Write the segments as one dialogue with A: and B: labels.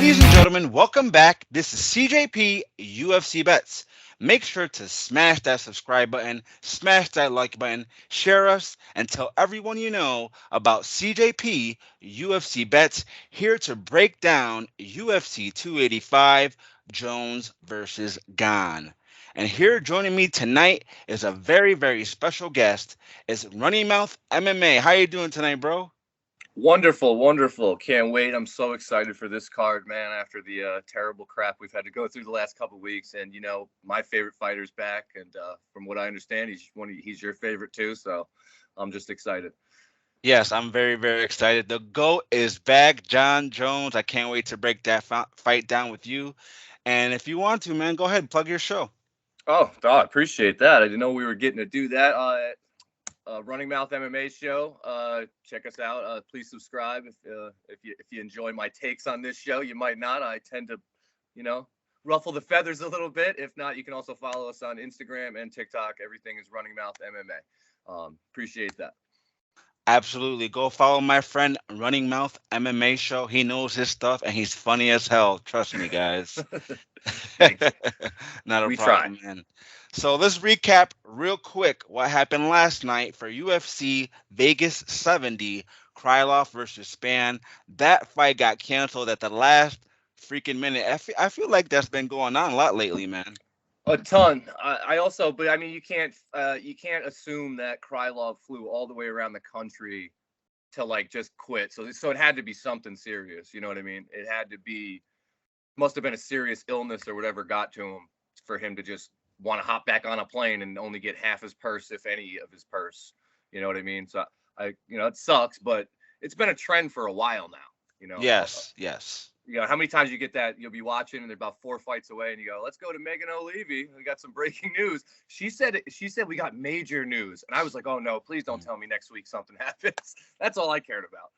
A: Ladies and gentlemen, welcome back. This is CJP UFC Bets. Make sure to smash that subscribe button, smash that like button, share us, and tell everyone you know about CJP UFC Bets, here to break down UFC 285 Jones versus Gane. And here joining me tonight is a very, very special guest. It's Running Mouth MMA. How you doing tonight, bro?
B: Wonderful, wonderful. Can't wait. I'm so excited for this card, man, after the terrible crap we've had to go through the last couple of weeks. And, my favorite fighter's back. And from what I understand, he's your favorite too. So I'm just excited.
A: Yes, I'm very, very excited. The GOAT is back, John Jones. I can't wait to break that fight down with you. And if you want to, man, go ahead and plug your show.
B: Oh, I appreciate that. I didn't know we were getting to do that. Running Mouth MMA show. Check us out. Please subscribe if you enjoy my takes on this show. You might not. I tend to, ruffle the feathers a little bit. If not, you can also follow us on Instagram and TikTok. Everything is Running Mouth MMA. Appreciate that.
A: Absolutely. Go follow my friend Running Mouth MMA show. He knows his stuff and he's funny as hell. Trust me, guys. Not a
B: We
A: problem,
B: try.
A: man. So let's recap real quick what happened last night for UFC Vegas 70, Krylov versus Span. That fight got canceled at the last freaking minute. I feel like that's been going on a lot lately, man.
B: A ton. I also, but I mean, you can't assume that Krylov flew all the way around the country to like just quit. So it had to be something serious. You know what I mean? It had to be, must have been a serious illness or whatever got to him for him to just want to hop back on a plane and only get half his purse, if any of his purse. You know what I mean? So it sucks, but it's been a trend for a while now. You know,
A: Yes, yes.
B: how many times you get that you'll be watching and they're about 4 fights away and you go, let's go to Megan O'Leary. We got some breaking news. She said we got major news. And I was like, oh no, please don't tell me next week something happens. That's all I cared about.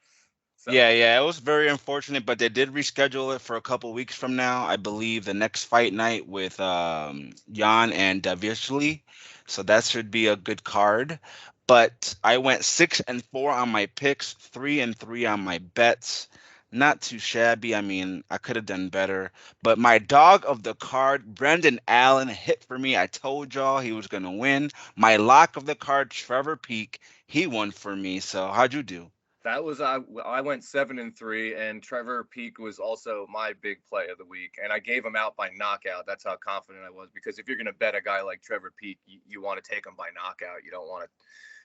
B: So
A: Yeah, it was very unfortunate, but they did reschedule it for a couple weeks from now. I believe the next fight night with Jan and Davishli. So that should be a good card. But I went 6-4 on my picks, 3-3 on my bets. Not too shabby. I mean, I could have done better. But my dog of the card, Brendan Allen, hit for me. I told y'all he was gonna win. My lock of the card, Trevor Peak, he won for me. So how'd you do?
B: that was I went 7-3, and Trevor Peak was also my big play of the week. And I gave him out by knockout. That's how confident I was, because if you're gonna bet a guy like Trevor Peak, you want to take him by knockout. You don't want to,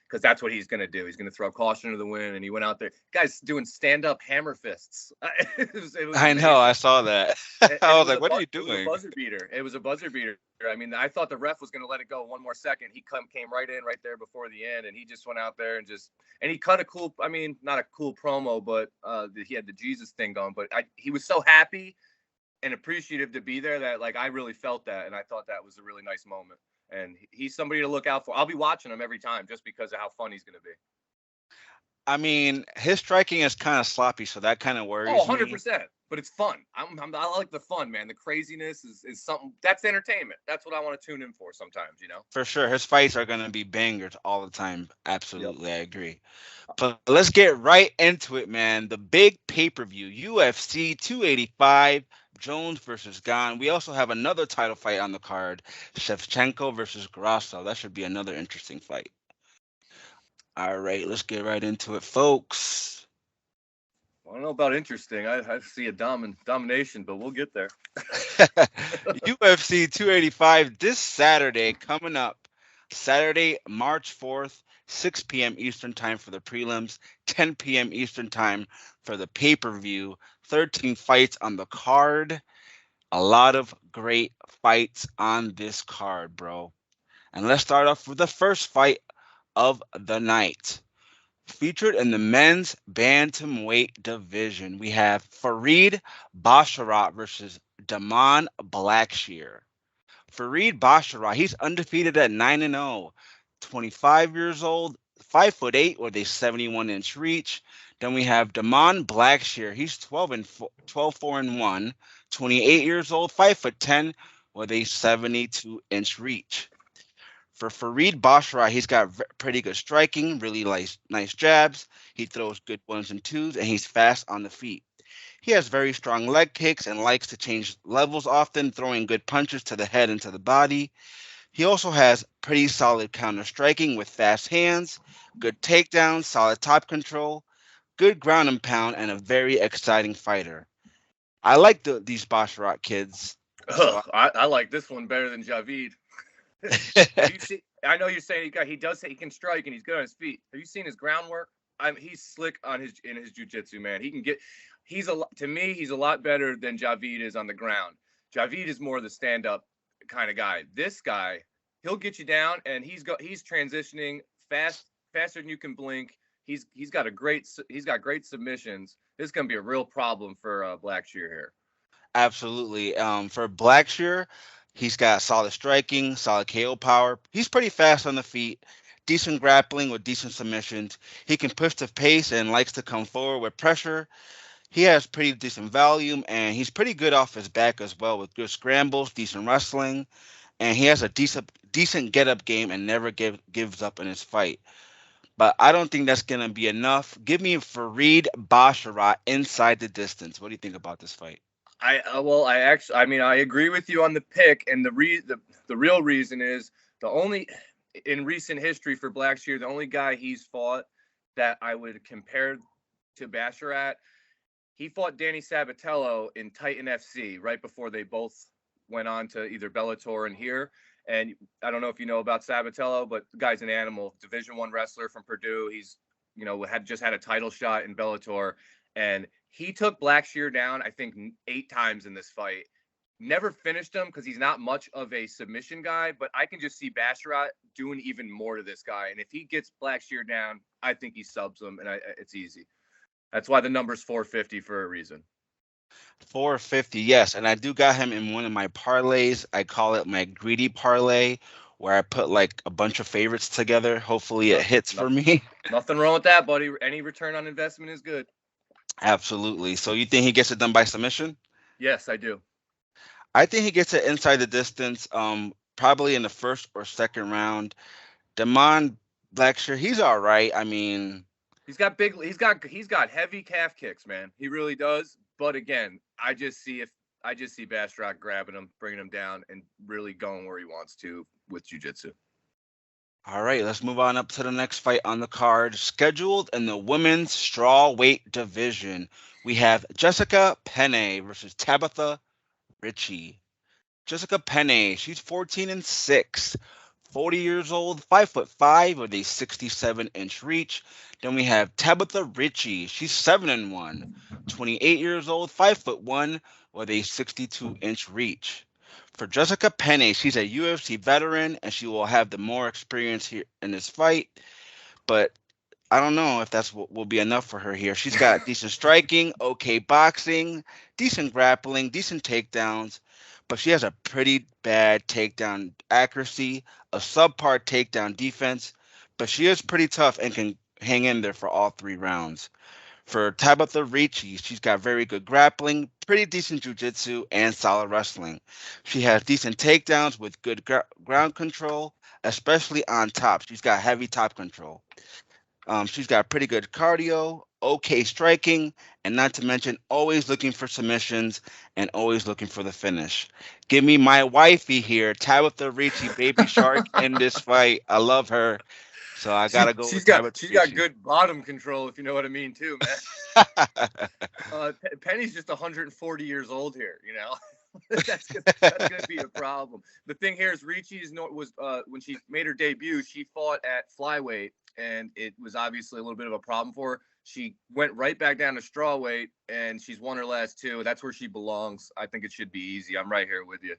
B: because that's what he's going to do. He's going to throw caution to the wind, and he went out there. Guys doing stand-up hammer fists. It was
A: I know,
B: amazing.
A: I saw that.
B: And
A: I
B: it
A: was
B: was
A: like,
B: a
A: what are you
B: it was a
A: doing?
B: buzzer beater. It was a buzzer beater. I mean, I thought the ref was going to let it go one more second. He came right in right there before the end, and he just went out there and he cut a cool. I mean, not a cool promo, but he had the Jesus thing going. But he was so happy and appreciative to be there that like I really felt that, and I thought that was a really nice moment. And he's somebody to look out for. I'll be watching him every time just because of how fun he's going to be.
A: I mean, his striking is kind of sloppy, so that kind of
B: Oh,
A: worries me.
B: 100%. But it's fun. I like the fun, man. The craziness is something that's entertainment. That's what I want to tune in for sometimes.
A: For sure, his fights are going to be bangers all the time.
B: Yep.
A: Absolutely, I agree. But let's get right into it, man. The big pay-per-view, UFC 285, Jones versus Gane. We also have another title fight on the card, Shevchenko versus Grasso. That should be another interesting fight. All right, let's get right into it, folks.
B: I don't know about interesting. I see a domination, but we'll get there.
A: UFC 285 this Saturday coming up. Saturday, March 4th, 6 p.m. Eastern Time for the prelims, 10 p.m. Eastern Time for the pay per view. 13 fights on the card. A lot of great fights on this card, bro. And let's start off with the first fight of the night. Featured in the men's bantamweight division, we have Farid Basharat versus Damon Blackshear. Farid Basharat, he's undefeated at 9-0, 25 years old, 5'8" with a 71-inch reach. Then we have Damon Blackshear, he's 12-4-1, 28 years old, 5'10" with a 72-inch reach. For Farid Basharat, he's got pretty good striking, really nice jabs. He throws good ones and twos, and he's fast on the feet. He has very strong leg kicks and likes to change levels often, throwing good punches to the head and to the body. He also has pretty solid counter striking with fast hands, good takedowns, solid top control, good ground and pound, and a very exciting fighter. I like these Basharat kids. So
B: I like this one better than Javid. Have you seen? I know you're saying he can strike and he's good on his feet. Have you seen his groundwork? He's slick on his jujitsu, man. He can get. To me, he's a lot better than Javid is on the ground. Javid is more the stand up kind of guy. This guy, he'll get you down, and he's transitioning faster than you can blink. He's got great submissions. This is gonna be a real problem for Blackshear here.
A: absolutely. For Blackshear, he's got solid striking, solid KO power. He's pretty fast on the feet, decent grappling with decent submissions. He can push the pace and likes to come forward with pressure. He has pretty decent volume, and he's pretty good off his back as well with good scrambles, decent wrestling, and he has a decent get up game and never gives up in his fight. But I don't think that's gonna be enough. Give me Farid Basharat inside the distance. What do you think about this fight?
B: I agree with you on the pick, and the real reason is in recent history for Blackshear, the only guy he's fought that I would compare to Basharat, he fought Danny Sabatello in Titan FC right before they both went on to either Bellator and here. And I don't know if you know about Sabatello, but the guy's an animal, Division I wrestler from Purdue. He's, had a title shot in Bellator, and he took Blackshear down, I think, 8 times in this fight. Never finished him because he's not much of a submission guy, but I can just see Basharat doing even more to this guy. And if he gets Blackshear down, I think he subs him, and it's easy. That's why the number's 450 for a reason.
A: 450, yes. And I do got him in one of my parlays. I call it my greedy parlay, where I put like a bunch of favorites together. Hopefully it hits for me.
B: Nothing wrong with that, buddy. Any return on investment is good.
A: Absolutely. So you think he gets it done by submission?
B: Yes, I do.
A: I think he gets it inside the distance, probably in the first or second round. Damon Blackshear, he's all right. I mean,
B: he's got heavy calf kicks, man. He really does. But again, I just see Basharat grabbing him, bringing him down, and really going where he wants to with jiu-jitsu.
A: All right, let's move on up to the next fight on the card. Scheduled in the women's strawweight division, we have Jessica Penne versus Tabatha Ricci. Jessica Penne, she's 14-6, 40 years old, 5'5" with a 67-inch reach. Then we have Tabatha Ricci, she's 7-1, 28 years old, 5'1" with a 62-inch reach. For Jessica Penne, she's a UFC veteran, and she will have the more experience here in this fight. But I don't know if that's what will be enough for her here. She's got decent striking, okay boxing, decent grappling, decent takedowns, but she has a pretty bad takedown accuracy, a subpar takedown defense, but she is pretty tough and can hang in there for all 3 rounds. For Tabatha Ricci, she's got very good grappling, pretty decent jiu-jitsu, and solid wrestling. She has decent takedowns with good ground control, especially on top. She's got heavy top control. She's got pretty good cardio, okay striking, and not to mention always looking for submissions and always looking for the finish. Give me my wifey here, Tabatha Ricci, Baby Shark, in this fight. I love her. So I gotta go.
B: She's got good bottom control, if you know what I mean, too, man. Penny's just 140 years old here. That's gonna be a problem. The thing here is Ricci's was when she made her debut, she fought at flyweight, and it was obviously a little bit of a problem for her. She went right back down to strawweight, and she's won her last 2. That's where she belongs. I think it should be easy. I'm right here with you.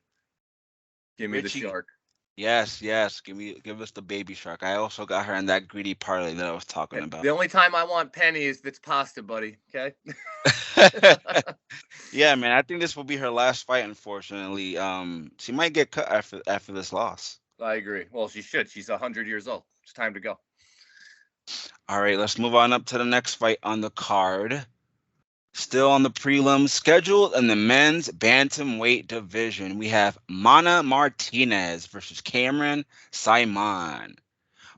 B: Give me Ricci, the shark.
A: Yes. Give us the Baby Shark. I also got her in that greedy parlay that I was talking about.
B: The only time I want Penny is if it's pasta, buddy. Okay.
A: Yeah, man. I think this will be her last fight. Unfortunately, she might get cut after this loss.
B: I agree. Well, she should. She's 100 years old. It's time to go.
A: All right, let's move on up to the next fight on the card. Still on the prelims, scheduled in the men's bantamweight division, we have Mana Martinez versus Cameron Simon.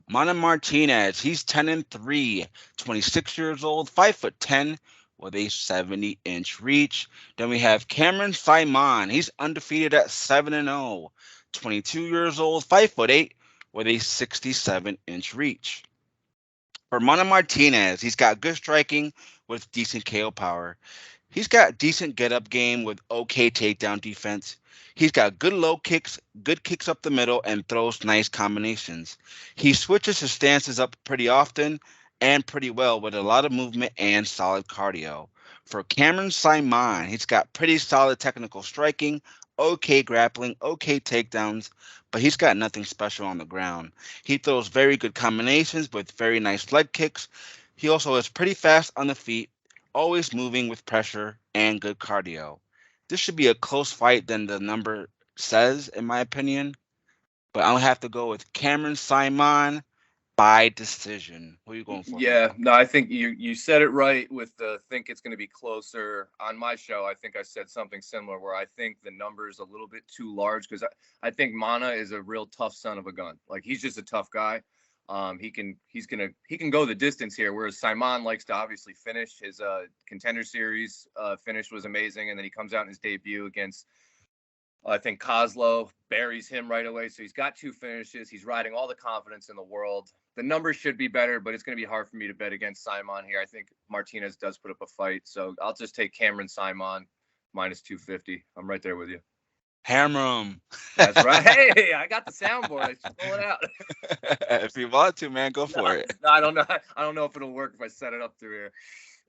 A: Mana Martinez, he's 10-3, 26 years old, 5'10", with a 70-inch reach. Then we have Cameron Simon. He's undefeated at 7-0. 22 years old, 5'8", with a 67-inch reach. For Mana Martinez, he's got good striking with decent KO power. He's got decent get up game with okay takedown defense. He's got good kicks up the middle, and throws nice combinations. He switches his stances up pretty often and pretty well with a lot of movement and solid cardio. For Cameron Simon, he's got pretty solid technical striking, okay grappling, okay takedowns, but he's got nothing special on the ground. He throws very good combinations with very nice leg kicks. He also is pretty fast on the feet, always moving with pressure and good cardio. This should be a close fight than the number says, in my opinion. But I'll have to go with Cameron Simon by decision. Who are you going for,
B: Yeah,
A: Michael?
B: no, I think you said it right with the think it's going to be closer. On my show, I think I said something similar where I think the number is a little bit too large because I think Mana is a real tough son of a gun. Like he's just a tough guy. He can go the distance here, whereas Simon likes to obviously finish. His contender series finish was amazing, and then he comes out in his debut against I think Kozlov buries him right away. So he's got 2 finishes. He's riding all the confidence in the world. The numbers should be better, but it's going to be hard for me to bet against Simon here. I think Martinez does put up a fight. So I'll just take Cameron Simon minus 250. I'm right there with you.
A: Hammer him.
B: That's right. Hey, I got the soundboard. I should pull it out.
A: If you want to, man, go for it.
B: No, I don't know. I don't know if it'll work if I set it up through here.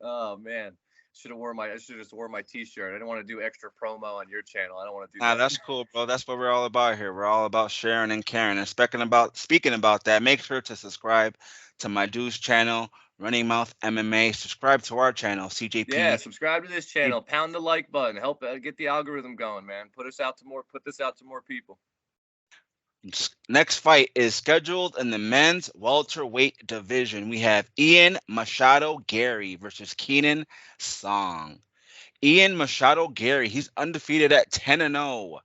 B: Oh man. I should just wore my t-shirt. I didn't want to do extra promo on your channel. I don't want to do
A: Nah,
B: that.
A: that's cool, bro. That's what we're all about here. We're all about sharing and caring. And speaking about that, make sure to subscribe to my dude's channel, Running Mouth MMA. Subscribe to our channel, CJP.
B: Yeah, subscribe to this channel. Pound the like button. Help get the algorithm going, man. Put this out to more people.
A: Next fight is scheduled in the men's welterweight division. We have Ian Machado Gary versus Keenan Song. Ian Machado Gary, he's undefeated at 10-0.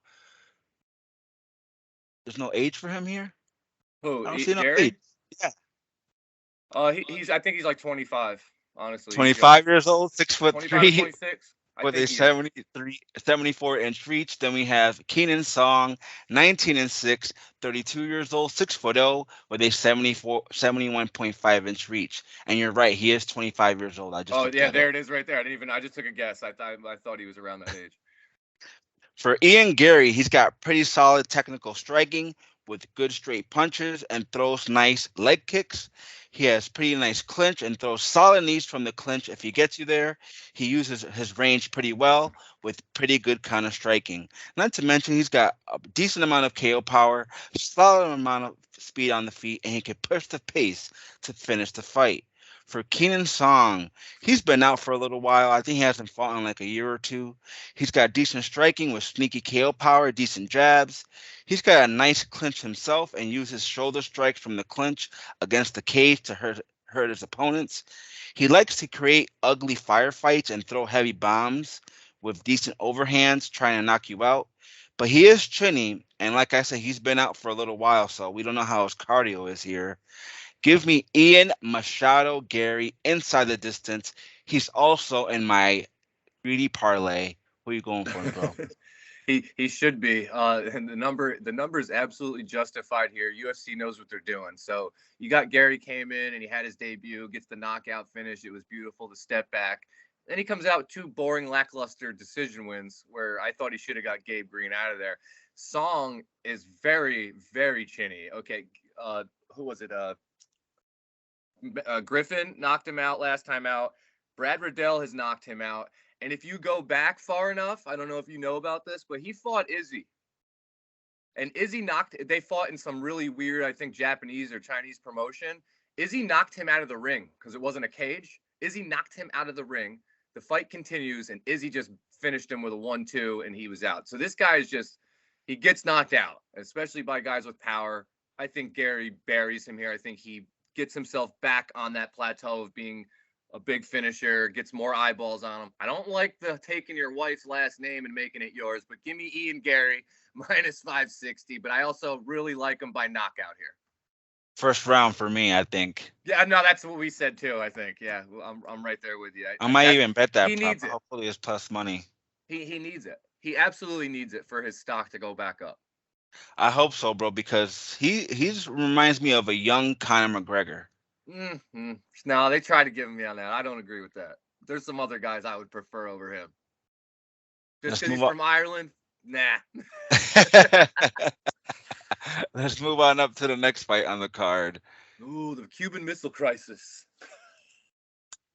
A: There's no age for him here?
B: Who?
A: I don't see no
B: Gary?
A: age. Yeah.
B: He's. I think he's like 25. Honestly.
A: 25 years old, 6'3",
B: 26.
A: with a 74-inch reach. Then we have Keenan Song, 19-6, 32 years old, 6'0", with a 71.5-inch reach. And you're right, he is 25 years old.
B: There it is, right there. I just took a guess. I thought he was around that age.
A: For Ian Gary, he's got pretty solid technical striking with good straight punches and throws nice leg kicks. He has pretty nice clinch and throws solid knees from the clinch if he gets you there. He uses his range pretty well with pretty good counter striking. Not to mention he's got a decent amount of KO power, solid amount of speed on the feet, and he can push the pace to finish the fight. For Keenan Song, he's been out for a little while. I think he hasn't fought in like a year or two. He's got decent striking with sneaky KO power, decent jabs. He's got a nice clinch himself and uses shoulder strikes from the clinch against the cage to hurt his opponents. He likes to create ugly firefights and throw heavy bombs with decent overhands trying to knock you out. But he is chinny, and like I said, he's been out for a little while, so we don't know how his cardio is here. Give me Ian Machado Gary inside the distance. He's also in my greedy parlay. Who are you going for, bro?
B: He should be. And the number is absolutely justified here. UFC knows what they're doing. So you got Gary came in and he had his debut, gets the knockout finish. It was beautiful. The step back. Then he comes out with 2 boring, lackluster decision wins where I thought he should have got Gabe Green out of there. Song is very, very chinny. Okay, who was it? Griffin knocked him out last time out. Brad Riddell has knocked him out. And if you go back far enough, I don't know if you know about this, but he fought Izzy. And Izzy they fought in some really weird, I think, Japanese or Chinese promotion. Izzy knocked him out of the ring because it wasn't a cage. Izzy knocked him out of the ring. The fight continues, and Izzy just finished him with a 1-2, and he was out. So this guy he gets knocked out, especially by guys with power. I think Gary buries him here. I think he gets himself back on that plateau of being a big finisher, gets more eyeballs on him. I don't like the taking your wife's last name and making it yours, but give me Ian Gary minus 560. But I also really like him by knockout here.
A: First round for me, I think.
B: Yeah, no, that's what we said too. I think. Yeah, well, I'm right there with you.
A: I might
B: That's
A: even bet that
B: he
A: prop.
B: needs it.
A: Hopefully, it's plus money.
B: He needs it. He absolutely needs it for his stock to go back up.
A: I hope so, bro, because he's reminds me of a young Conor McGregor.
B: Mm-hmm. No, they try to give me on that. I don't agree with that. There's some other guys I would prefer over him. Just
A: Let's
B: because he's
A: move on.
B: from Ireland, nah.
A: Let's move on up to the next fight on the card.
B: Ooh, the Cuban Missile Crisis.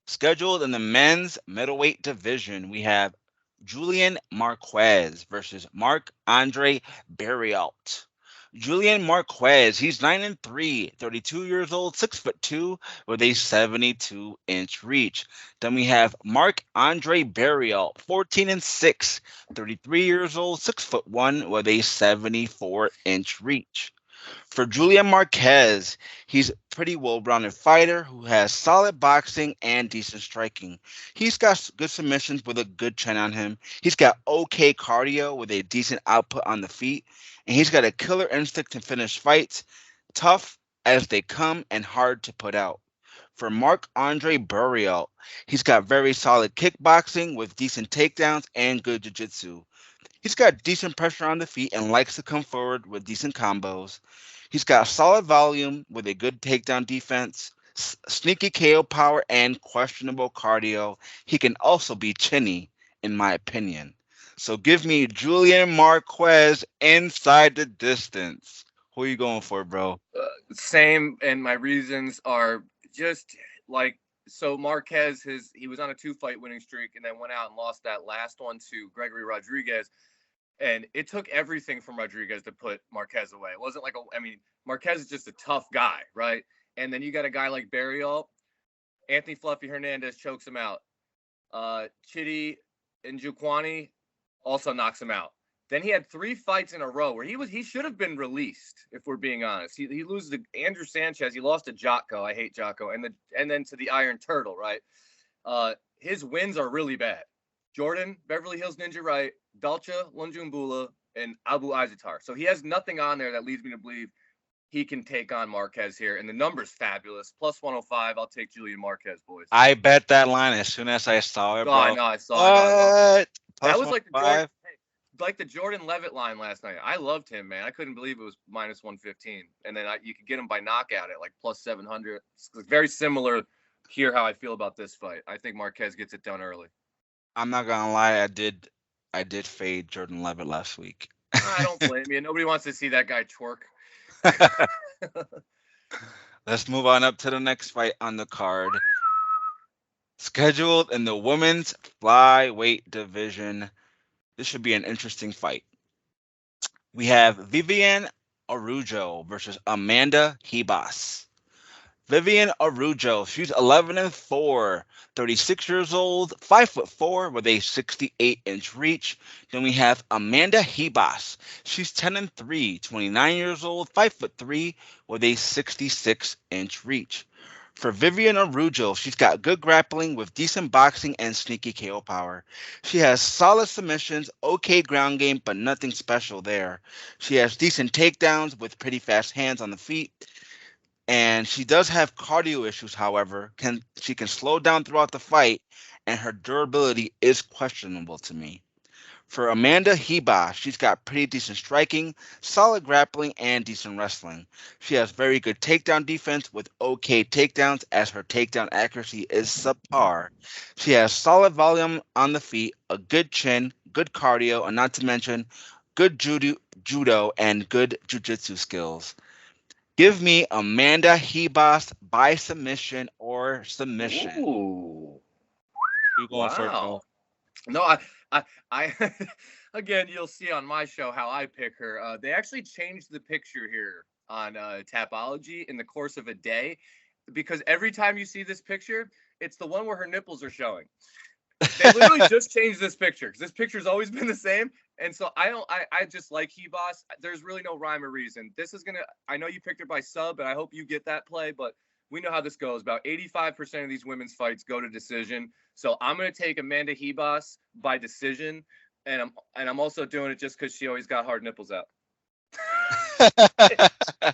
A: Scheduled in the men's middleweight division, we have Julian Marquez versus Mark Andre Barriault. Julian Marquez, he's 9-3, 32 years old, 6'2", with a 72-inch reach. Then we have Mark Andre Barriault, 14-6, 33 years old, 6'1", with a 74-inch reach. For Julian Marquez, he's a pretty well-rounded fighter who has solid boxing and decent striking. He's got good submissions with a good chin on him. He's got okay cardio with a decent output on the feet, and he's got a killer instinct to finish fights, tough as they come and hard to put out. For Mark Andre Barriault, he's got very solid kickboxing with decent takedowns and good jiu-jitsu. He's got decent pressure on the feet and likes to come forward with decent combos. He's got solid volume with a good takedown defense, sneaky KO power, and questionable cardio. He can also be chinny, in my opinion. So give me Julian Marquez inside the distance. Who are you going for, bro?
B: Same, and my reasons are just like so. Marquez, he was on a 2-fight winning streak, and then went out and lost that last one to Gregory Rodriguez. And it took everything from Rodriguez to put Marquez away. It wasn't like I mean, Marquez is just a tough guy, right? And then you got a guy like Barriault, Anthony Fluffy Hernandez chokes him out. Chidi Njokuani also knocks him out. Then he had 3 fights in a row where he should have been released, if we're being honest. He loses to Andrew Sanchez. He lost to Jotko. I hate Jotko. And then to the Iron Turtle, right? His wins are really bad. Jordan, Beverly Hills Ninja Wright, Dalcha Lunjumbula, and Abu Azatar. So he has nothing on there that leads me to believe he can take on Marquez here. And the number's fabulous. Plus 105. I'll take Julian Marquez, boys.
A: I bet that line as soon as I saw it, bro.
B: I know. I saw it.
A: Plus
B: that was like the
A: $105?
B: Jordan Levitt line last night. I loved him, man. I couldn't believe it was minus 115. And then you could get him by knockout at like plus 700. It's very similar here how I feel about this fight. I think Marquez gets it done early.
A: I'm not gonna lie, I did fade Jordan Levitt last week.
B: I don't blame you. Nobody wants to see that guy twerk.
A: Let's move on up to the next fight on the card. Scheduled in the women's flyweight division. This should be an interesting fight. We have Vivian Araujo versus Amanda Ribas. Vivian Araujo, she's 11-4, 36 years old, 5'4", with a 68-inch reach. Then we have Amanda Ribas. She's 10-3, 29 years old, 5'3", with a 66-inch reach. For Vivian Araujo, she's got good grappling with decent boxing and sneaky KO power. She has solid submissions, okay ground game, but nothing special there. She has decent takedowns with pretty fast hands on the feet. And she does have cardio issues, however. She can slow down throughout the fight, and her durability is questionable to me. For Amanda Ribas, she's got pretty decent striking, solid grappling, and decent wrestling. She has very good takedown defense with okay takedowns, as her takedown accuracy is subpar. She has solid volume on the feet, a good chin, good cardio, and not to mention good judo and good jiu-jitsu skills. Give me Amanda Ribas by submission or submission.
B: Ooh.
A: You going for it,
B: Wow. No, I again, you'll see on my show how I pick her. They actually changed the picture here on Tapology in the course of a day, because every time you see this picture, it's the one where her nipples are showing. They literally just changed this picture because this picture's always been the same. And so I just like Ribas. There's really no rhyme or reason. This is I know you picked her by sub, and I hope you get that play, but we know how this goes. About 85% of these women's fights go to decision. So I'm going to take Amanda Ribas by decision, and I'm also doing it just because she always got hard nipples out.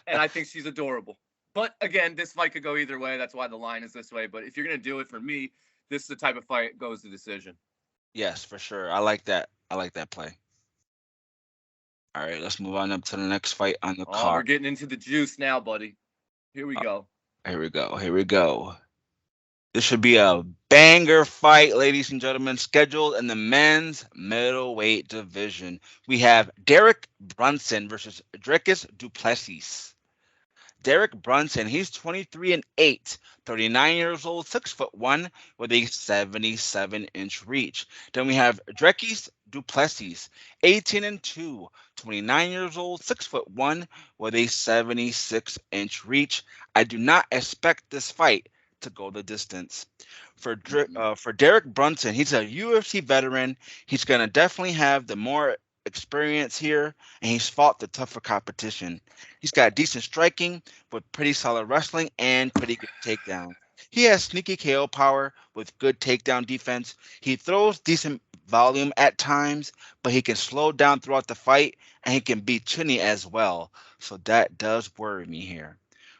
B: And I think she's adorable. But again, this fight could go either way. That's why the line is this way. But if you're gonna do it for me, this is the type of fight goes to decision.
A: Yes, for sure. I like that. I like that play. All right, let's move on up to the next fight on the
B: Oh, we're
A: card.
B: getting into the juice now, buddy. Here we
A: Uh,
B: go.
A: Here we go. Here we go. This should be a banger fight, ladies and gentlemen, scheduled in the men's middleweight division. We have Derek Brunson versus Dricus Du Plessis. Derek Brunson, he's 23 and 8, 39 years old, 6'1", with a 77-inch reach. Then we have Dricus Du Plessis, 18 and 2, 29 years old, 6'1", with a 76-inch reach. I do not expect this fight to go the distance. For Derek Brunson, he's a UFC veteran. He's gonna definitely have the more experience here, and he's fought the tougher competition. He's got decent striking with pretty solid wrestling and pretty good takedown. He has sneaky KO power with good takedown defense. He throws decent volume at times, but he can slow down throughout the fight, and he can be chinny as well. So that does worry me here.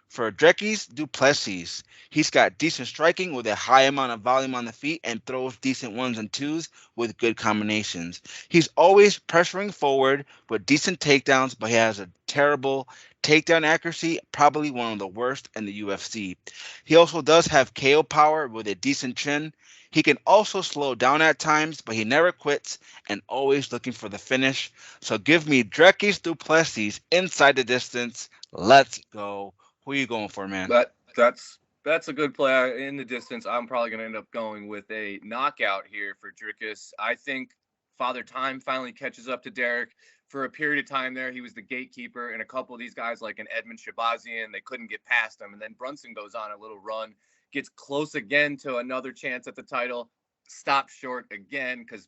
A: For Dricus Du Plessis, he's got decent striking with a high amount of volume on the feet and throws decent ones and twos with good combinations. He's always pressuring forward with decent takedowns, but he has a terrible takedown accuracy, probably one of the worst in the UFC. He also does have KO power with a decent chin. He can also slow down at times, but he never quits and always looking for the finish. So give me Dricus Du Plessis inside the distance. Let's go. Who are you going for, man?
B: That's a good play in the distance. I'm probably going to end up going with a knockout here for Dricus. I think Father Time finally catches up to Derek. For a period of time there, he was the gatekeeper, and a couple of these guys like an Edmund Shabazian, they couldn't get past him. And then Brunson goes on a little run, gets close again to another chance at the title, stops short again because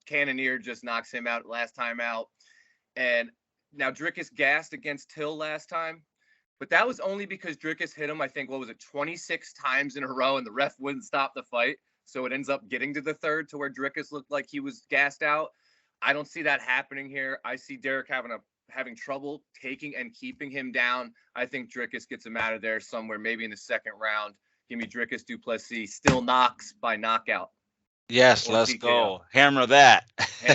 B: Cannonier just knocks him out last time out. And now Dricus gassed against Till last time, but that was only because Dricus hit him, I think, 26 times in a row, and the ref wouldn't stop the fight. So it ends up getting to the third to where Dricus looked like he was gassed out. I don't see that happening here. I see Derek having trouble taking and keeping him down. I think Dricus gets him out of there somewhere, maybe in the second round. Give me Dricus Du Plessis, still knocks by knockout.
A: Yes, let's TKO. Go. Hammer that.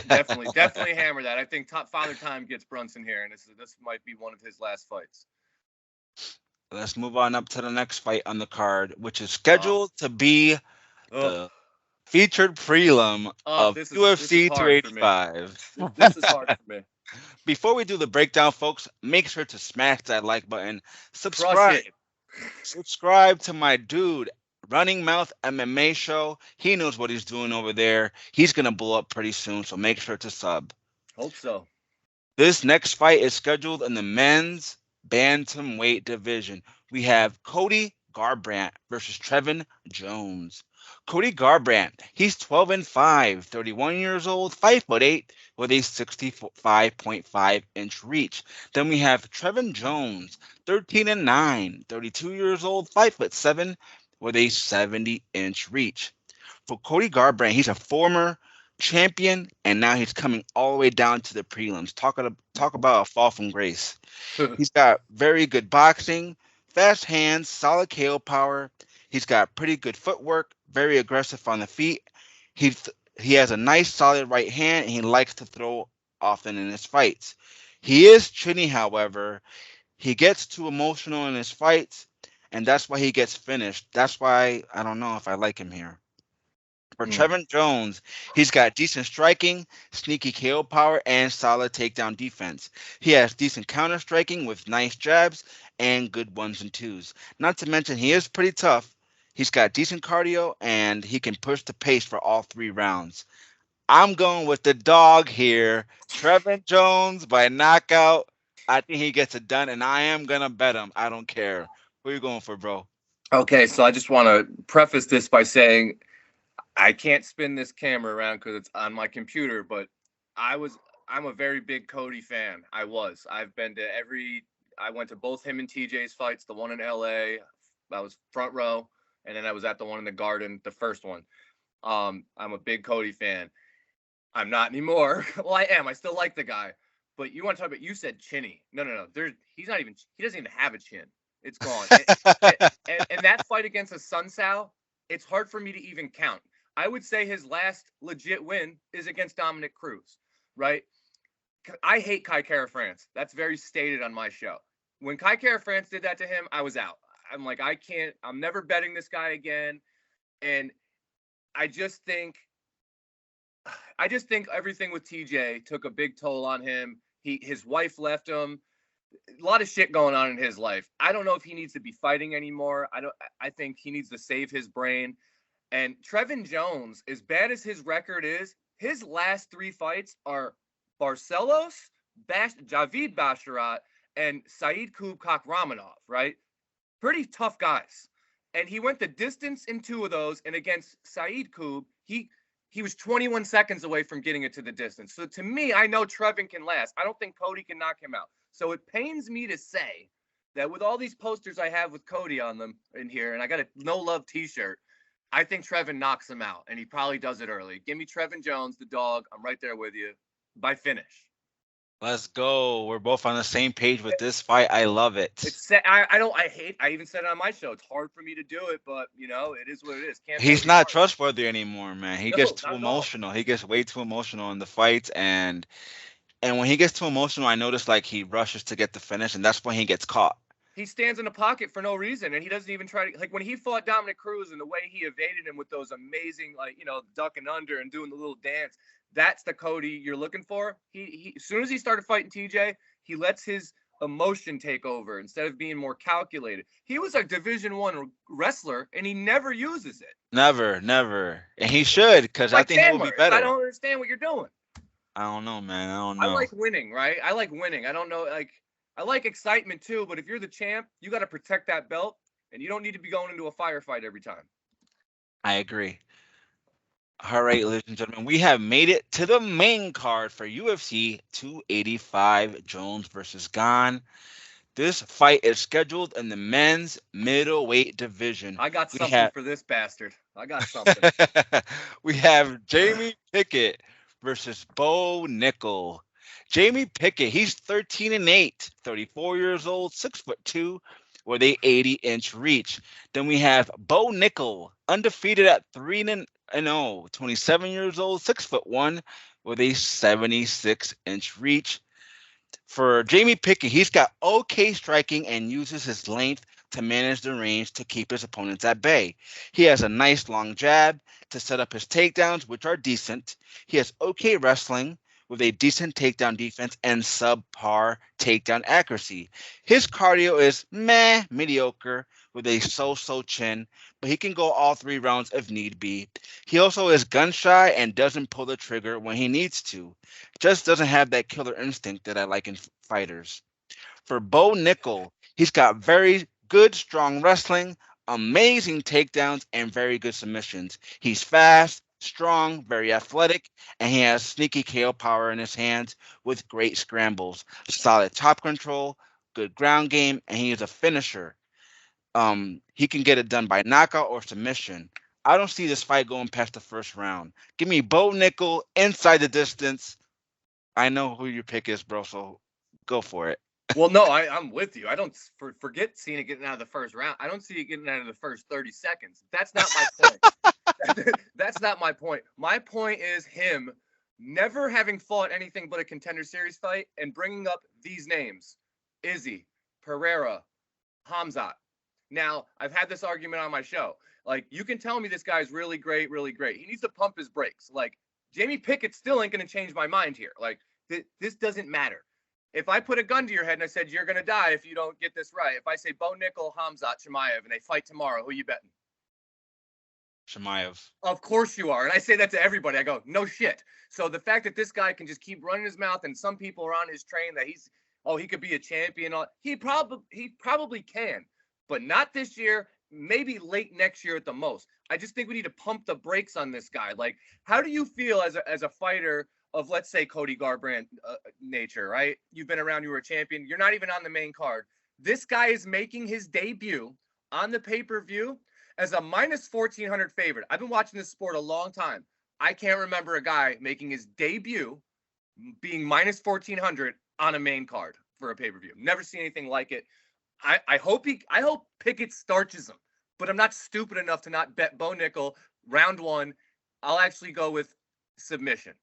B: definitely hammer that. I think Father Time gets Brunson here, and this might be one of his last fights.
A: Let's move on up to the next fight on the card, which is scheduled to be the featured prelim of UFC 285.
B: This is hard for me.
A: Before we do the breakdown, folks, make sure to smash that like button. Subscribe to my dude, Running Mouth MMA show. He knows what he's doing over there. He's going to blow up pretty soon, so make sure to sub.
B: Hope so.
A: This next fight is scheduled in the men's bantamweight division. We have Cody Garbrandt versus Trevin Jones. Cody Garbrandt, he's 12 and 5, 31 years old, 5'8", with a 65.5-inch reach. Then we have Trevin Jones, 13 and 9, 32 years old, 5'7", with a 70-inch reach. For Cody Garbrandt, he's a former champion, and now he's coming all the way down to the prelims. Talk about a fall from grace. He's got very good boxing, fast hands, solid KO power. He's got pretty good footwork, very aggressive on the feet. He has a nice solid right hand, and he likes to throw often in his fights. He is chinny, however. He gets too emotional in his fights, and that's why he gets finished. That's why I don't know if I like him here. For Trevin Jones, he's got decent striking, sneaky KO power, and solid takedown defense. He has decent counter striking with nice jabs and good ones and twos. Not to mention, he is pretty tough. He's got decent cardio, and he can push the pace for all 3 rounds. I'm going with the dog here, Trevin Jones by knockout. I think he gets it done, and I am going to bet him. I don't care. Who are you going for, bro?
B: Okay, so I just want to preface this by saying I can't spin this camera around because it's on my computer, but I'm a very big Cody fan. I went to both him and TJ's fights, the one in LA, I was front row, and then I was at the one in the Garden, the first one. I'm a big Cody fan. I'm not anymore. Well, I am. I still like the guy. But you want to talk about? You said chinny. No. He doesn't even have a chin. It's gone. And that fight against a Sun Sao, it's hard for me to even count. I would say his last legit win is against Dominic Cruz, right? I hate Kai Kara France. That's very stated on my show. When Kai Kara France did that to him, I was out. I'm like, I'm never betting this guy again. And I just think everything with TJ took a big toll on him. His wife left him. A lot of shit going on in his life. I don't know if he needs to be fighting anymore. I think he needs to save his brain. And Trevin Jones, as bad as his record is, his last 3 fights are Barcelos, Javid Basharat, and Said Kubkak Ramanov, right? Pretty tough guys. And he went the distance in 2 of those. And against Said Kub, he was 21 seconds away from getting it to the distance. So to me, I know Trevin can last. I don't think Cody can knock him out. So it pains me to say that with all these posters I have with Cody on them in here, and I got a No Love t-shirt, I think Trevin knocks him out, and he probably does it early. Give me Trevin Jones, the dog. I'm right there with you by finish.
A: Let's go. We're both on the same page with this fight. I love it.
B: I even said it on my show. It's hard for me to do it, but it is what it is.
A: He's not trustworthy anymore, man. He gets too emotional. He gets way too emotional in the fights, and when he gets too emotional, I notice like he rushes to get the finish, and that's when he gets caught.
B: He stands in the pocket for no reason, and he doesn't even try to, like, when he fought Dominic Cruz and the way he evaded him with those amazing, like, ducking under and doing the little dance. That's the Cody you're looking for. He as soon as he started fighting TJ, he lets his emotion take over instead of being more calculated. He was a Division I wrestler, and he never uses it.
A: Never. And he should, because I think he'll be better.
B: I don't understand what you're doing.
A: I don't know, man. I don't know.
B: I like winning, right? I like winning. I don't know, like, I like excitement too, but if you're the champ, you got to protect that belt, and you don't need to be going into a firefight every time.
A: I agree. All right, ladies and gentlemen, we have made it to the main card for UFC 285, Jones versus Gane. This fight is scheduled in the men's middleweight division.
B: I got something for this bastard. I got something.
A: We have Jamie Pickett versus Bo Nickal. Jamie Pickett, he's 13-8, 34 years old, 6'2", with a 80-inch reach. Then we have Bo Nickal, undefeated at 3-0, 27 years old, 6'1", with a 76-inch reach. For Jamie Pickett, he's got okay striking and uses his length to manage the range to keep his opponents at bay. He has a nice long jab to set up his takedowns, which are decent. He has okay wrestling with a decent takedown defense and subpar takedown accuracy. His cardio is mediocre with a so-so chin, but he can go all 3 rounds if need be. He also is gun shy and doesn't pull the trigger when he needs to. Just doesn't have that killer instinct that I like in fighters. For Bo Nickal, he's got very good, strong wrestling, amazing takedowns, and very good submissions. He's fast, strong, very athletic, and he has sneaky KO power in his hands with great scrambles, solid top control, good ground game, and he is a finisher. He can get it done by knockout or submission. I don't see this fight going past the first round. Give me Bo Nickal inside the distance. I know who your pick is, bro, so go for it.
B: Well, no, I'm with you. I don't forget seeing it getting out of the first round. I don't see it getting out of the first 30 seconds. That's not my point. That's not my point. My point is him never having fought anything but a Contender Series fight and bringing up these names: Izzy, Pereira, Hamzat. Now, I've had this argument on my show. Like, you can tell me this guy's really great, really great. He needs to pump his brakes. Like, Jamie Pickett still ain't going to change my mind here. Like, this doesn't matter. If I put a gun to your head and I said, you're going to die if you don't get this right. If I say Bo Nickal, Hamzat, Chimaev, and they fight tomorrow, who you betting?
A: Chimaev.
B: Of course you are. And I say that to everybody. I go, no shit. So the fact that this guy can just keep running his mouth and some people are on his train that he could be a champion. He probably can, but not this year. Maybe late next year at the most. I just think we need to pump the brakes on this guy. Like, how do you feel as a fighter of, let's say, Cody Garbrandt nature, right? You've been around, you were a champion. You're not even on the main card. This guy is making his debut on the pay-per-view as a minus 1,400 favorite. I've been watching this sport a long time. I can't remember a guy making his debut being minus 1,400 on a main card for a pay-per-view. Never seen anything like it. I hope Pickett starches him, but I'm not stupid enough to not bet Bo Nickel round 1. I'll actually go with submission.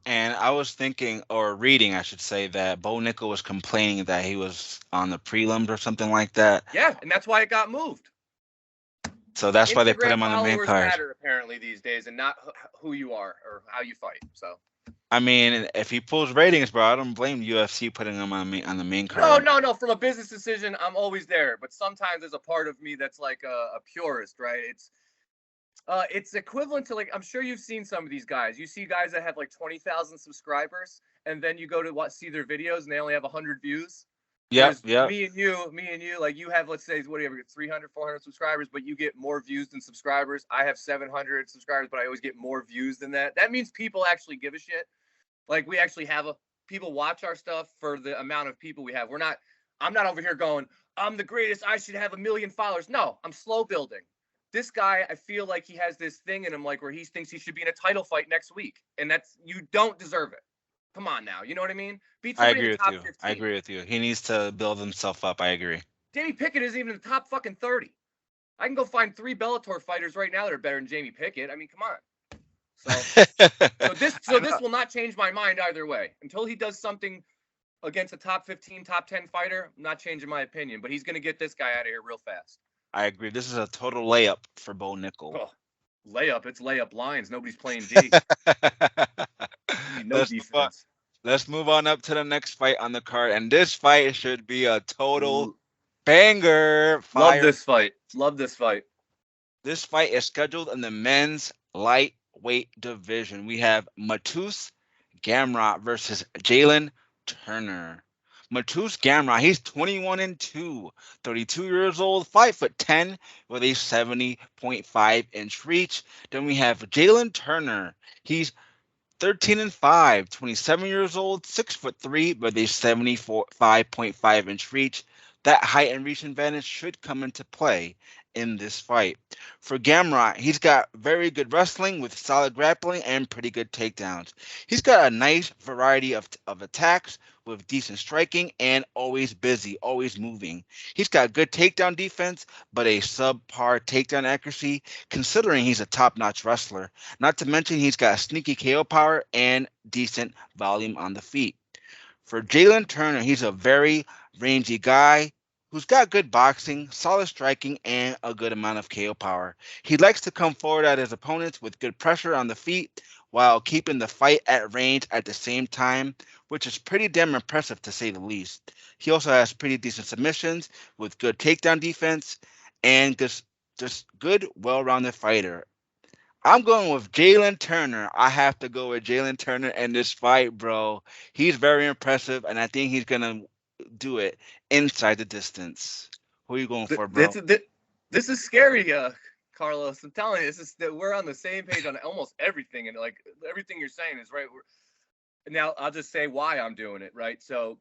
A: And I was thinking, or reading, I should say, that Bo Nickel was complaining that he was on the prelims or something like that.
B: Yeah, and that's why it got moved.
A: So that's why they put him on the main
B: followers
A: card.
B: matter apparently these days, and not who you are or how you fight. So.
A: I mean, if he pulls ratings, bro, I don't blame UFC putting him on the main card.
B: No. From a business decision, I'm always there. But sometimes there's a part of me that's like a purist, right? It's equivalent to, like, I'm sure you've seen some of these guys. You see guys that have like 20,000 subscribers, and then you go to see their videos, and they only have 100 views.
A: Yeah.
B: Me and you, like, you have, let's say, whatever, 300, 400 subscribers, but you get more views than subscribers. I have 700 subscribers, but I always get more views than that. That means people actually give a shit. Like, we actually have people watch our stuff for the amount of people we have. I'm not over here going, I'm the greatest, I should have 1 million followers. No, I'm slow building. This guy, I feel like he has this thing in him, like, where he thinks he should be in a title fight next week. And you don't deserve it. Come on now. You know what I mean?
A: I agree with you. 15. I agree with you. He needs to build himself up. I agree.
B: Jamie Pickett isn't even in the top fucking 30. I can go find 3 Bellator fighters right now that are better than Jamie Pickett. I mean, come on. So this will not change my mind either way. Until he does something against a top 15, top 10 fighter, I'm not changing my opinion. But he's going to get this guy out of here real fast.
A: I agree. This is a total layup for Bo Nickel.
B: Oh, layup. It's layup lines. Nobody's playing D. No defense.
A: Let's move on up to the next fight on the card. And this fight should be a total banger.
B: Love this fight.
A: This fight is scheduled in the men's lightweight division. We have Mateusz Gamrot versus Jalen Turner. Mateusz Gamrot, he's 21-2, 32 years old, 5'10", with a 70.5-inch reach. Then we have Jalen Turner. He's 13-5, 27 years old, 6'3", with a 75.5-inch reach. That height and reach advantage should come into play in this fight. For Gamrot, he's got very good wrestling with solid grappling and pretty good takedowns. He's got a nice variety of attacks with decent striking and always busy, always moving. He's got good takedown defense, but a subpar takedown accuracy, considering he's a top-notch wrestler. Not to mention he's got sneaky KO power and decent volume on the feet. For Jalen Turner, he's a very rangy guy who's got good boxing, solid striking, and a good amount of KO power. He likes to come forward at his opponents with good pressure on the feet while keeping the fight at range at the same time, which is pretty damn impressive to say the least. He also has pretty decent submissions with good takedown defense and just good, well-rounded fighter. I'm going with Jalen Turner. I have to go with Jalen Turner in this fight, bro. He's very impressive, and I think he's going to do it inside the distance. Who are you going for, bro?
B: This is scary, Carlos. I'm telling you, we're on the same page on almost everything, and like everything you're saying is right. Now I'll just say why I'm doing it, right? So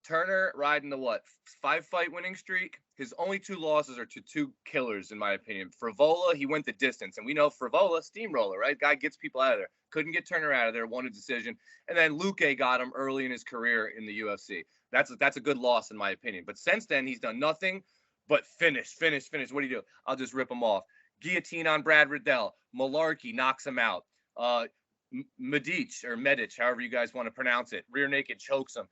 B: Turner riding the 5-fight winning streak. His only 2 losses are to 2 killers, in my opinion. Frevola, he went the distance, and we know Frevola, steamroller, right? Guy gets people out of there. Couldn't get Turner out of there, won a decision, and then Luque got him early in his career in the UFC. That's a good loss, in my opinion. But since then, he's done nothing but finish. What do you do? I'll just rip him off. Guillotine on Brad Riddell. Malarkey knocks him out. Medic, however you guys want to pronounce it. Rear naked chokes him.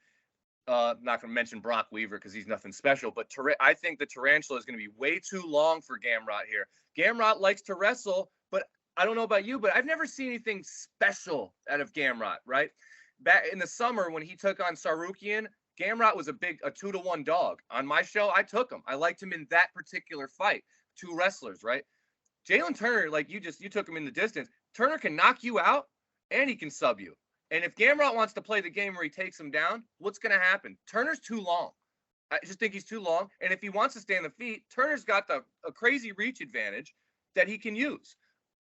B: I'm not going to mention Brock Weaver because he's nothing special. But I think the tarantula is going to be way too long for Gamrot here. Gamrot likes to wrestle, but I don't know about you, but I've never seen anything special out of Gamrot, right? Back in the summer when he took on Sarukian, Gamrot was a 2-1 dog. On my show, I took him. I liked him in that particular fight. 2 wrestlers, right? Jalen Turner, like you took him in the distance. Turner can knock you out and he can sub you. And if Gamrot wants to play the game where he takes him down, what's going to happen? Turner's too long. I just think he's too long. And if he wants to stay on the feet, Turner's got a crazy reach advantage that he can use.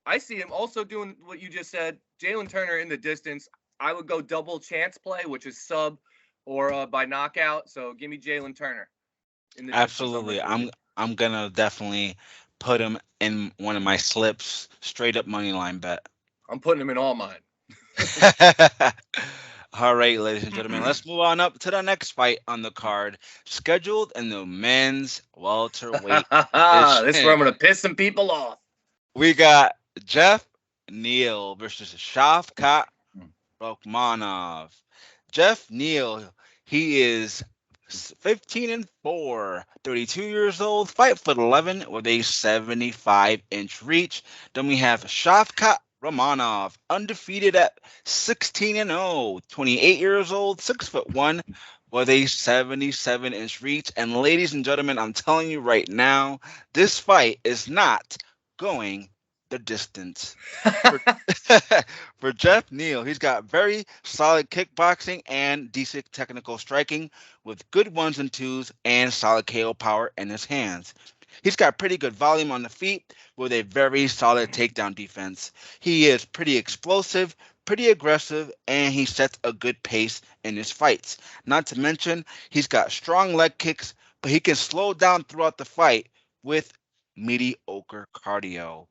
B: I see him also doing what you just said. Jalen Turner in the distance. I would go double chance play, which is sub or by knockout. So give me Jalen Turner.
A: Absolutely. I'm going to definitely put him in one of my slips, straight up money line bet.
B: I'm putting him in all mine.
A: All right, ladies and gentlemen, let's move on up to the next fight on the card, scheduled in the men's welterweight
B: This is where I'm
A: division.
B: gonna piss some people off.
A: We got Jeff Neal versus Shavkat Rakhmonov. Jeff Neal, he is 15-4, 32 years old, 5'11", with a 75-inch reach. Then we have Shavkat Rakhmonov, undefeated at 16-0, 28 years old, 6'1", with a 77-inch reach. And ladies and gentlemen, I'm telling you right now, this fight is not going the distance. For Jeff Neal, he's got very solid kickboxing and decent technical striking with good ones and twos and solid KO power in his hands. He's got pretty good volume on the feet with a very solid takedown defense. He is pretty explosive, pretty aggressive, and he sets a good pace in his fights. Not to mention, he's got strong leg kicks, but he can slow down throughout the fight with mediocre cardio.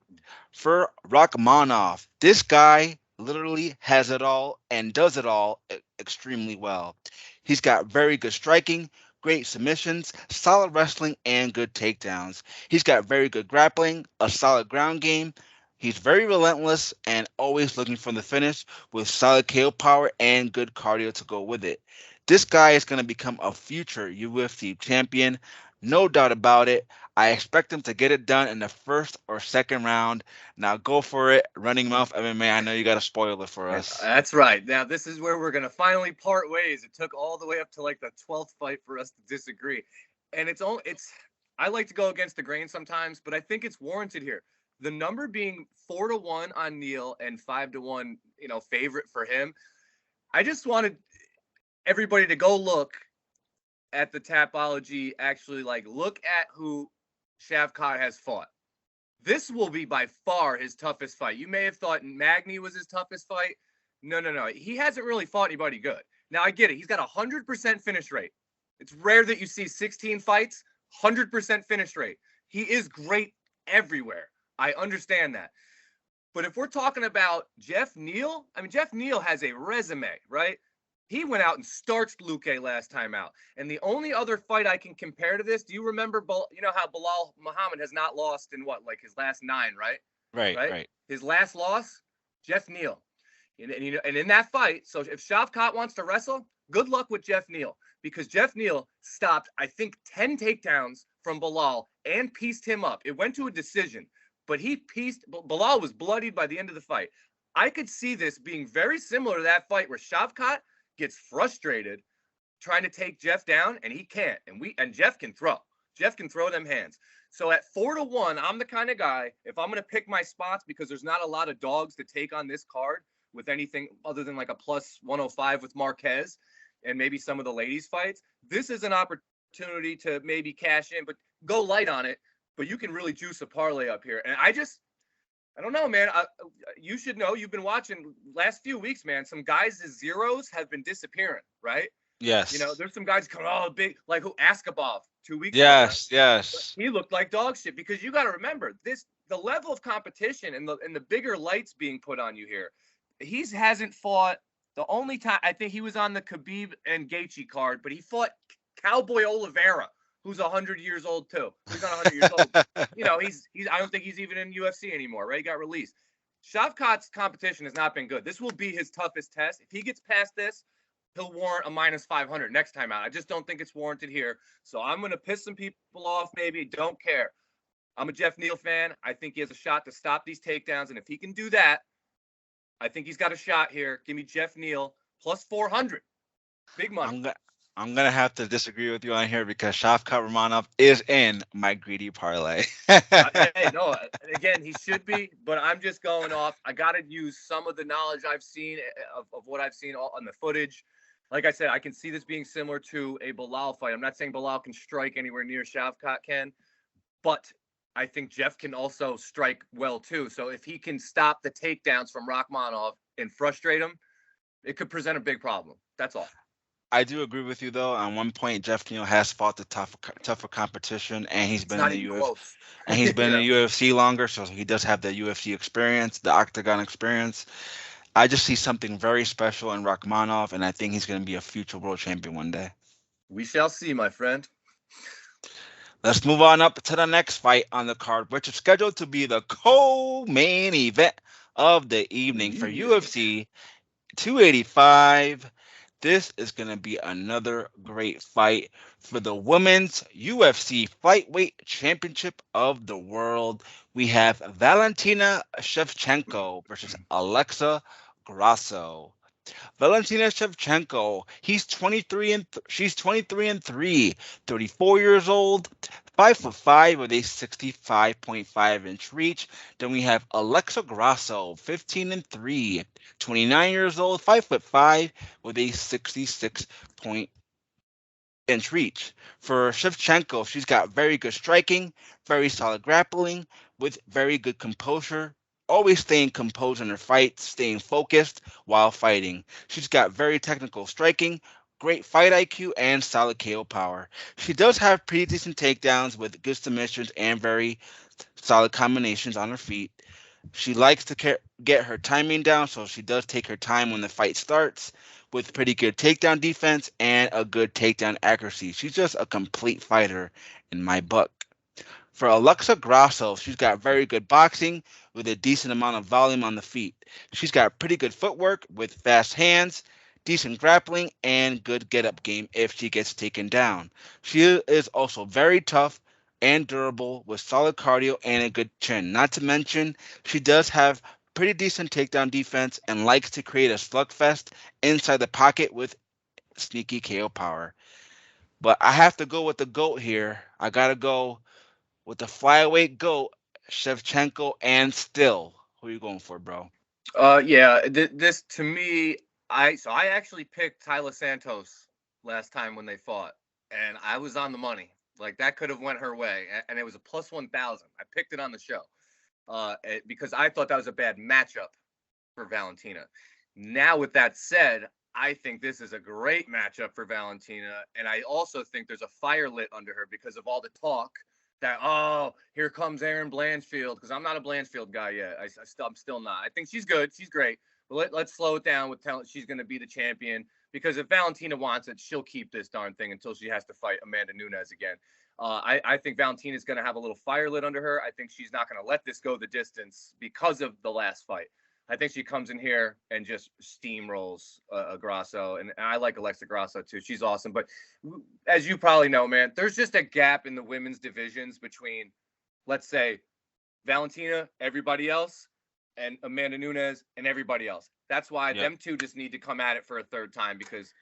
A: For Rakhmonov, this guy literally has it all and does it all extremely well. He's got very good striking, great submissions, solid wrestling, and good takedowns. He's got very good grappling, a solid ground game. He's very relentless and always looking for the finish with solid KO power and good cardio to go with it. This guy is going to become a future UFC champion, no doubt about it. I expect him to get it done in the first or second round. Now go for it, Running Mouth MMA. I know you got a spoiler for us.
B: That's right. Now this is where we're gonna finally part ways. It took all the way up to like the 12th fight for us to disagree, and it's I like to go against the grain sometimes, but I think it's warranted here. The number being 4-1 on Neal and 5-1, favorite for him. I just wanted everybody to go look at the Tapology. Actually, like look at who Shavkat has fought. This will be by far his toughest fight. You may have thought Magny was his toughest fight. No. He hasn't really fought anybody good. Now, I get it. He's got a 100% finish rate. It's rare that you see 16 fights, 100% finish rate. He is great everywhere. I understand that. But if we're talking about Jeff Neal, I mean, Jeff Neal has a resume, right? He went out and starched Luque last time out. And the only other fight I can compare to this, do you remember, how Bilal Muhammad has not lost in like his last 9, right?
A: Right.
B: His last loss, Jeff Neal. And in that fight, so if Shavkat wants to wrestle, good luck with Jeff Neal, because Jeff Neal stopped, I think, 10 takedowns from Bilal and pieced him up. It went to a decision, but Bilal was bloodied by the end of the fight. I could see this being very similar to that fight where Shavkat gets frustrated trying to take Jeff down, and he can't. And Jeff can throw. Jeff can throw them hands. So at 4-1, I'm the kind of guy, if I'm going to pick my spots, because there's not a lot of dogs to take on this card with anything other than like a plus 105 with Marquez and maybe some of the ladies' fights, this is an opportunity to maybe cash in, but go light on it. But you can really juice a parlay up here. And I don't know, man. You should know. You've been watching last few weeks, man. Some guys' zeros have been disappearing, right?
A: Yes.
B: There's some guys coming big, like who Askabov 2 weeks
A: ago.
B: Yes. He looked like dog shit, because you got to remember the level of competition and the bigger lights being put on you here. He hasn't fought. The only time I think he was on the Khabib and Gaethje card, but he fought Cowboy Oliveira, who's 100 years old too. He's not 100 years old. He's I don't think he's even in UFC anymore, right? He got released. Shavkat's competition has not been good. This will be his toughest test. If he gets past this, he'll warrant a minus 500 next time out. I just don't think it's warranted here. So I'm going to piss some people off, maybe. Don't care. I'm a Jeff Neal fan. I think he has a shot to stop these takedowns. And if he can do that, I think he's got a shot here. Give me Jeff Neal plus 400. Big money.
A: I'm going to have to disagree with you on here, because Shavkat Rakhmonov is in my greedy parlay.
B: Hey, no, again, he should be, but I'm just going off. I got to use some of the knowledge I've seen of what I've seen on the footage. Like I said, I can see this being similar to a Bilal fight. I'm not saying Bilal can strike anywhere near Shavkat can, but I think Jeff can also strike well too. So if he can stop the takedowns from Rakhmonov and frustrate him, it could present a big problem. That's all.
A: I do agree with you, though. On one point, Jeff Neal has fought the tougher competition, and he's been in the UFC. And he's been in the UFC longer, so he does have the UFC experience, the octagon experience. I just see something very special in Rachmanov, and I think he's going to be a future world champion one day.
B: We shall see, my friend.
A: Let's move on up to the next fight on the card, which is scheduled to be the co-main event of the evening for UFC 285. This is going to be another great fight for the Women's UFC Flyweight Championship of the World. We have Valentina Shevchenko versus Alexa Grasso. Valentina Shevchenko, she's 23-3, 34 years old, 5'5" with a 65.5-inch reach. Then we have Alexa Grasso, 15-3, 29 years old, 5'5" with a 66-inch reach. For Shevchenko, she's got very good striking, very solid grappling, with very good composure, always staying composed in her fights, staying focused while fighting. She's got very technical striking, great fight IQ, and solid KO power. She does have pretty decent takedowns with good submissions and very solid combinations on her feet. She likes to get her timing down, so she does take her time when the fight starts with pretty good takedown defense and a good takedown accuracy. She's just a complete fighter in my book. For Alexa Grasso, she's got very good boxing with a decent amount of volume on the feet. She's got pretty good footwork with fast hands, decent grappling, and good get-up game if she gets taken down. She is also very tough and durable with solid cardio and a good chin. Not to mention, she does have pretty decent takedown defense and likes to create a slugfest inside the pocket with sneaky KO power. But I have to go with the GOAT here. I got to go with the flyweight GOAT, Shevchenko, and Still. Who are you going for, bro?
B: Yeah, this to me, I actually picked Tyler Santos last time when they fought, and I was on the money. Like that could have went her way, and it was a plus 1,000. I picked it on the show, because I thought that was a bad matchup for Valentina. Now, with that said, I think this is a great matchup for Valentina, and I also think there's a fire lit under her because of all the talk that, oh, here comes Erin Blanchfield, because I'm not a Blanchfield guy yet. I'm still not. I think she's good. She's great. But let's slow it down with telling she's going to be the champion, because if Valentina wants it, she'll keep this darn thing until she has to fight Amanda Nunes again. I think Valentina's going to have a little fire lit under her. I think she's not going to let this go the distance because of the last fight. I think she comes in here and just steamrolls Grasso. And I like Alexa Grasso, too. She's awesome. But as you probably know, man, there's just a gap in the women's divisions between, let's say, Valentina, everybody else, and Amanda Nunes and everybody else. That's why them two just need to come at it for a third time, because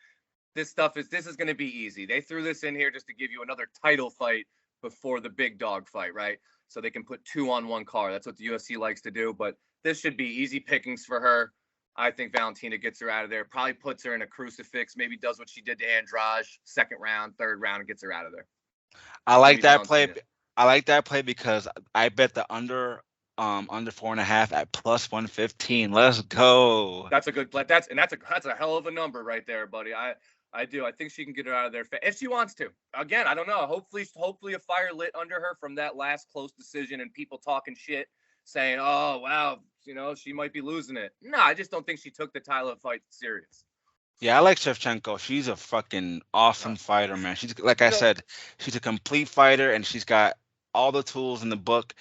B: this is going to be easy. They threw this in here just to give you another title fight before the big dog fight, right? So they can put two on one card. That's what the UFC likes to do. But this should be easy pickings for her. I think Valentina gets her out of there, probably puts her in a crucifix, maybe does what she did to Andrade, second round, third round, and gets her out of there.
A: I like that play. I like that play because I bet the under 4.5 at plus 115. Let's go.
B: That's a good play. That's a hell of a number right there, buddy. I do. I think she can get her out of there if she wants to. Again, I don't know. Hopefully a fire lit under her from that last close decision and people talking shit, saying, "Oh, wow, she might be losing it." No, I just don't think she took the Tyler fight serious.
A: Yeah, I like Shevchenko. She's a fucking awesome fighter, man. She's, like I said, she's a complete fighter, and she's got all the tools in the book.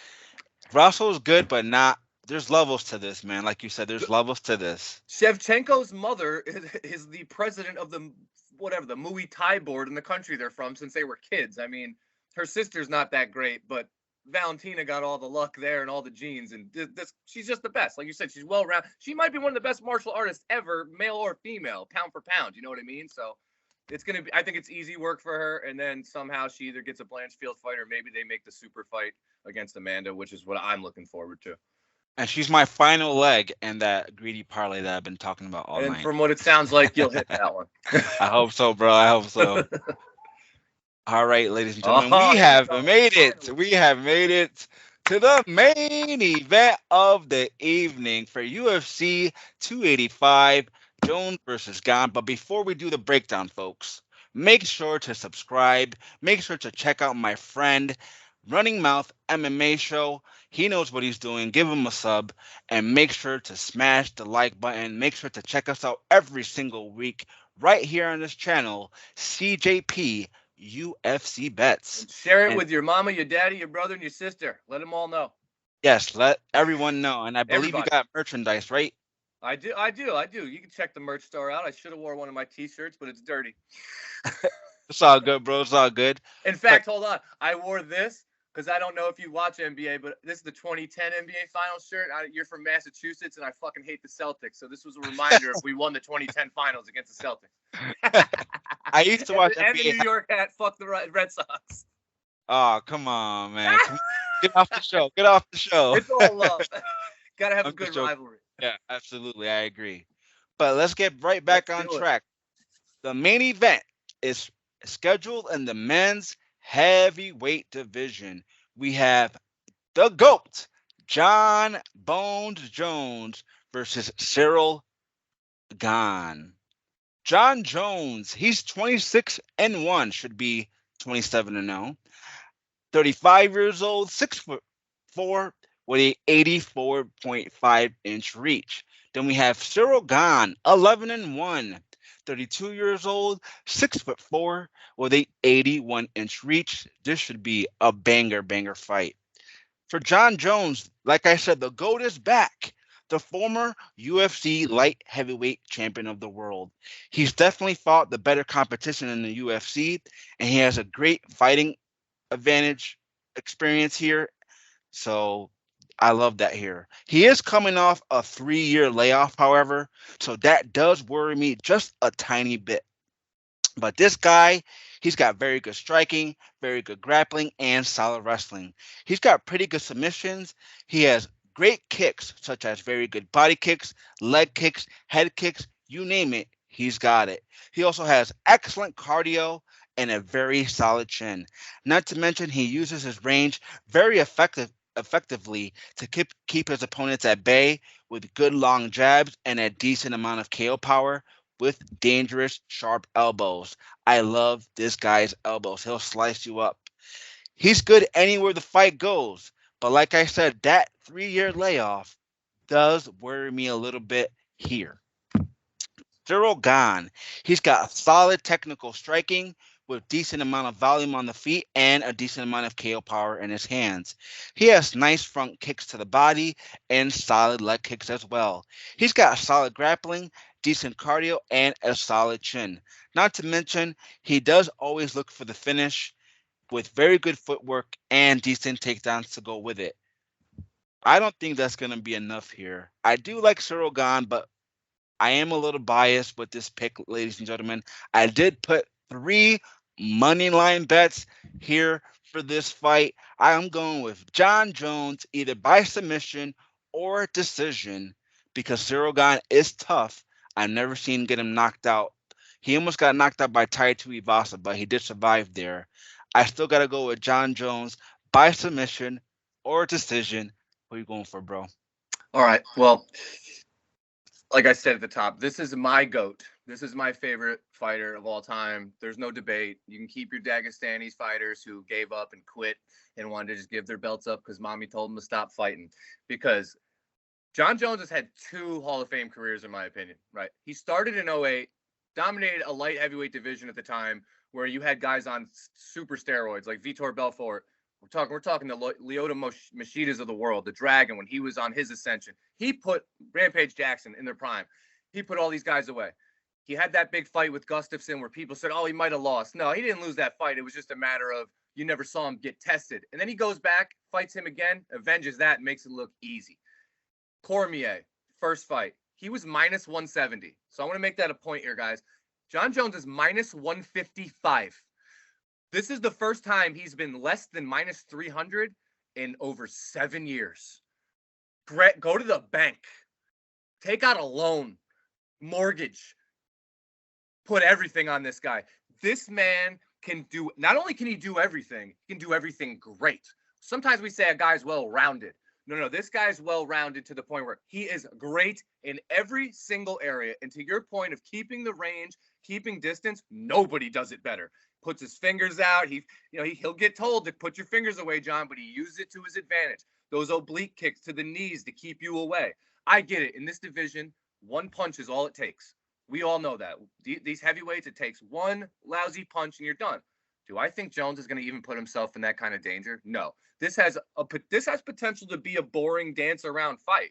A: Grasso is good, but not. There's levels to this, man. Like you said, there's levels to this.
B: Shevchenko's mother is the president of the Muay Thai board in the country they're from since they were kids. I mean, her sister's not that great, but Valentina got all the luck there and all the genes, and she's just the best. Like you said, she's well-rounded. She might be one of the best martial artists ever, male or female, pound for pound. You know what I mean? So it's going to be, I think it's easy work for her, and then somehow she either gets a Blanchfield fight or maybe they make the super fight against Amanda, which is what I'm looking forward to.
A: And she's my final leg in that greedy parlay that I've been talking about all night.
B: And from what it sounds like, you'll hit that one.
A: I hope so, bro. I hope so. All right, ladies and gentlemen, we have made it. We have made it to the main event of the evening for UFC 285, Jones versus Gane. But before we do the breakdown, folks, make sure to subscribe. Make sure to check out my friend Running Mouth MMA show. He knows what he's doing. Give him a sub and make sure to smash the like button. Make sure to check us out every single week right here on this channel, CJP UFC Bets.
B: And share it
A: And
B: with your mama, your daddy, your brother, and your sister. Let them all know.
A: yes, let everyone know. And I believe
B: Everybody.
A: you got merchandise, right?
B: I do. You can check the merch store out. I should have wore one of my T-shirts, but it's dirty.
A: It's all good, bro. It's all good.
B: In fact, hold on. I wore this because I don't know if you watch NBA, but this is the 2010 NBA Finals shirt. You're from Massachusetts, and I fucking hate the Celtics. So this was a reminder if we won the 2010 Finals against the Celtics.
A: I used to watch
B: and
A: NBA.
B: the New York hat. Fuck the Red Sox.
A: Oh, come on, man. Get off the show. Get off the show.
B: It's all love. Gotta have a good rivalry.
A: Yeah, absolutely. I agree. But let's get right back on track. The main event is scheduled in the men's heavyweight division. We have the GOAT, John Bones Jones versus Cyril Gane. John Jones, he's 26-1, should be 27-0. 35 years old, 6'4", with a 84.5-inch reach. Then we have Cyril Gane, 11-1, 32 years old, 6'4", with a 81-inch reach. This should be a banger fight. For John Jones, like I said, the GOAT is back. The former UFC light heavyweight champion of the world. He's definitely fought the better competition in the UFC, and he has a great fighting advantage experience here. So I love that here. He is coming off a 3-year layoff, however, so that does worry me just a tiny bit. But this guy, he's got very good striking, very good grappling, and solid wrestling. He's got pretty good submissions. He has great kicks, such as very good body kicks, leg kicks, head kicks, you name it, he's got it. He also has excellent cardio and a very solid chin. Not to mention, he uses his range very effectively to keep his opponents at bay with good long jabs and a decent amount of KO power with dangerous, sharp elbows. I love this guy's elbows. He'll slice you up. He's good anywhere the fight goes. But like I said, that 3-year layoff does worry me a little bit here. Cyril Gane, he's got solid technical striking with decent amount of volume on the feet and a decent amount of KO power in his hands. He has nice front kicks to the body and solid leg kicks as well. He's got solid grappling, decent cardio, and a solid chin. Not to mention, he does always look for the finish with very good footwork and decent takedowns to go with it. I don't think that's going to be enough here. I do like Cyril Gane, but I am a little biased with this pick, ladies and gentlemen. I did put 3 money line bets here for this fight. I'm going with John Jones, either by submission or decision, because Cyril Gane is tough. I've never seen him get him knocked out. He almost got knocked out by Tai Tuivasa, but he did survive there. I still got to go with John Jones by submission or decision. What are you going for, bro?
B: All right. Well, like I said at the top, this is my GOAT. This is my favorite fighter of all time. There's no debate. You can keep your Dagestani fighters who gave up and quit and wanted to just give their belts up because mommy told them to stop fighting. Because John Jones has had 2 Hall of Fame careers, in my opinion, right? He started in 2008, dominated a light heavyweight division at the time where you had guys on super steroids like Vitor Belfort. We're talking the Lyoto Mashidas of the world, the Dragon, when he was on his ascension. He put Rampage Jackson in their prime. He put all these guys away. He had that big fight with Gustafsson where people said, oh, he might have lost. No, he didn't lose that fight. It was just a matter of you never saw him get tested. And then he goes back, fights him again, avenges that, and makes it look easy. Cormier, first fight. He was minus 170. So I want to make that a point here, guys. John Jones is minus 155. This is the first time he's been less than minus 300 in over 7 years. Go to the bank. Take out a loan, mortgage. Put everything on this guy. This man can do, not only can he do everything, he can do everything great. Sometimes we say a guy's well-rounded. No, this guy's well-rounded to the point where he is great in every single area. And to your point of keeping the range, keeping distance, nobody does it better. puts his fingers out. He'll get told to put your fingers away, John, but he uses it to his advantage. Those oblique kicks to the knees to keep you away. I get it. In this division, one punch is all it takes. We all know that. These heavyweights, it takes one lousy punch and you're done. Do I think Jones is going to even put himself in that kind of danger? No. This has potential to be a boring dance around fight.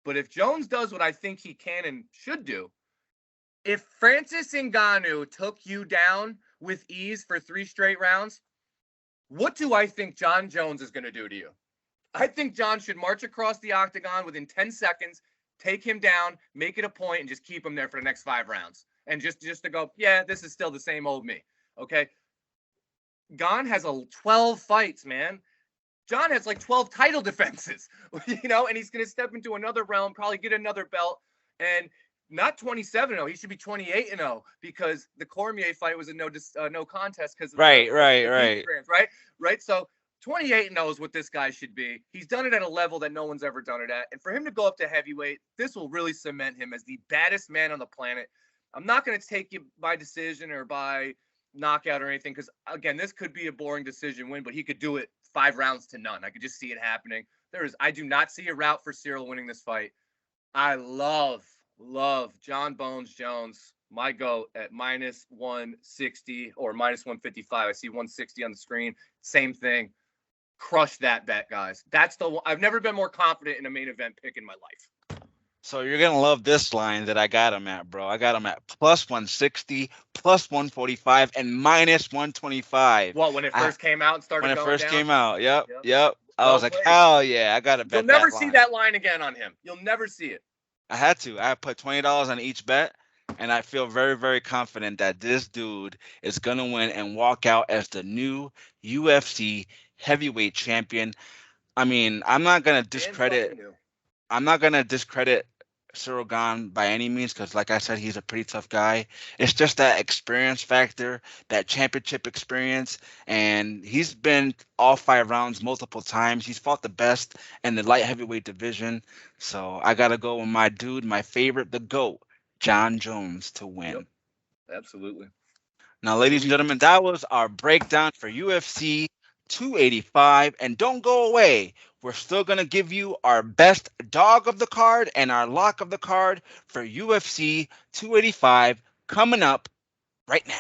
B: But if Jones does what I think he can and should do, if Francis Ngannou took you down with ease for 3 straight rounds, what do I think Jon Jones is going to do to you? I think Jon should march across the octagon within 10 seconds, take him down, make it a point, and just keep him there for the next 5 rounds. And just to go, yeah, this is still the same old me. Okay? Gon has 12 fights, man. Jon has like 12 title defenses, and he's going to step into another realm, probably get another belt, and not 27-0. He should be 28-0 because the Cormier fight was a no contest because of
A: right.
B: Right. So 28-0 is what this guy should be. He's done it at a level that no one's ever done it at, and for him to go up to heavyweight, this will really cement him as the baddest man on the planet. I'm not going to take you by decision or by knockout or anything because, again, this could be a boring decision win, but he could do it 5 rounds to none. I could just see it happening. I do not see a route for Ciryl winning this fight. I love Jon Bones Jones, my GOAT, at minus 160 or minus 155. I see 160 on the screen. Same thing. Crush that bet, guys. That's the one. I've never been more confident in a main event pick in my life.
A: So you're going to love this line that I got him at, bro. I got him at plus 160, plus 145, and minus 125.
B: Well, when it first came out and started going down? When it first
A: came out, yep. I was like, hell yeah, I got to bet.
B: You'll never see that line again on him. You'll never see it.
A: I had to. I put $20 on each bet, and I feel very, very confident that this dude is going to win and walk out as the new UFC heavyweight champion. I mean, I'm not going to discredit Ciryl Gane by any means because, like I said, he's a pretty tough guy. It's just that experience factor, that championship experience, and he's been all 5 rounds multiple times. He's fought the best in the light heavyweight division. So I got to go with my dude, my favorite, the GOAT, Jon Jones, to win.
B: Yep. Absolutely.
A: Now, ladies and gentlemen, that was our breakdown for UFC 285. And don't go away. We're still going to give you our best dog of the card and our lock of the card for UFC 285 coming up right now.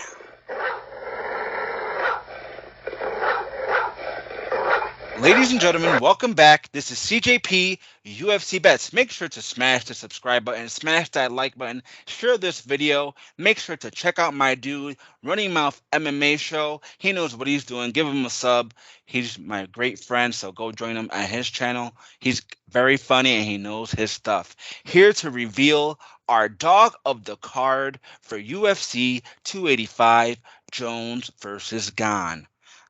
A: Ladies and gentlemen, welcome back. This is CJP UFC Bets. Make sure to smash the subscribe button, smash that like button, share this video. Make sure to check out my dude, Running Mouth MMA Show. He knows what he's doing. Give him a sub. He's my great friend, so go join him at his channel. He's very funny and he knows his stuff. Here to reveal our dog of the card for UFC 285, Jones versus Gane.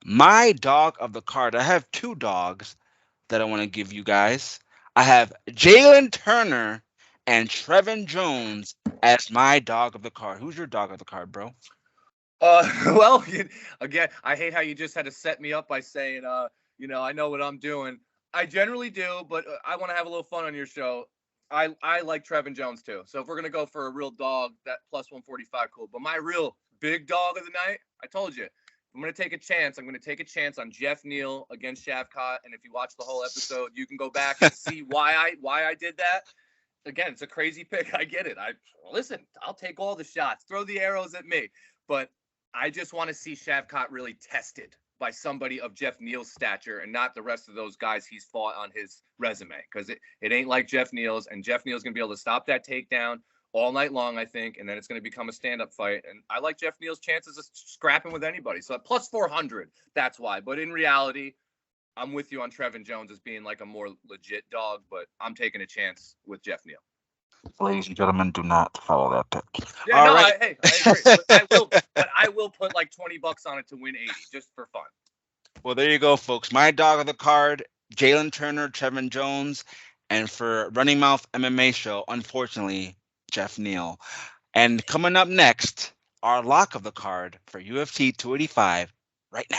A: My dog of the card, I have 2 dogs that I want to give you guys. I have Jalen Turner and Trevin Jones as my dog of the card. Who's your dog of the card, bro?
B: Well, again, I hate how you just had to set me up by saying, I know what I'm doing. I generally do, but I want to have a little fun on your show. I like Trevin Jones too. So if we're going to go for a real dog, that plus 145, cool. But my real big dog of the night, I told you, I'm going to take a chance. I'm going to take a chance on Jeff Neal against Shavkat. And if you watch the whole episode, you can go back and see why I did that. Again, it's a crazy pick. I get it. Listen, I'll take all the shots. Throw the arrows at me. But I just want to see Shavkat really tested by somebody of Jeff Neal's stature and not the rest of those guys he's fought on his resume. Because it ain't like Jeff Neal's. And Jeff Neal's going to be able to stop that takedown all night long, I think, and then it's going to become a stand-up fight. And I like Jeff Neal's chances of scrapping with anybody. So at plus 400, that's why. But in reality, I'm with you on Trevin Jones as being like a more legit dog, but I'm taking a chance with Jeff Neal.
A: Ladies and gentlemen, do not follow that pick.
B: Yeah, all right. I agree. But I will put like $20 on it to win 80, just for fun.
A: Well, there you go, folks. My dog of the card, Jalen Turner, Trevin Jones, and for Running Mouth MMA Show, unfortunately, Jeff Neal. And coming up next, our lock of the card for UFC 285 right now.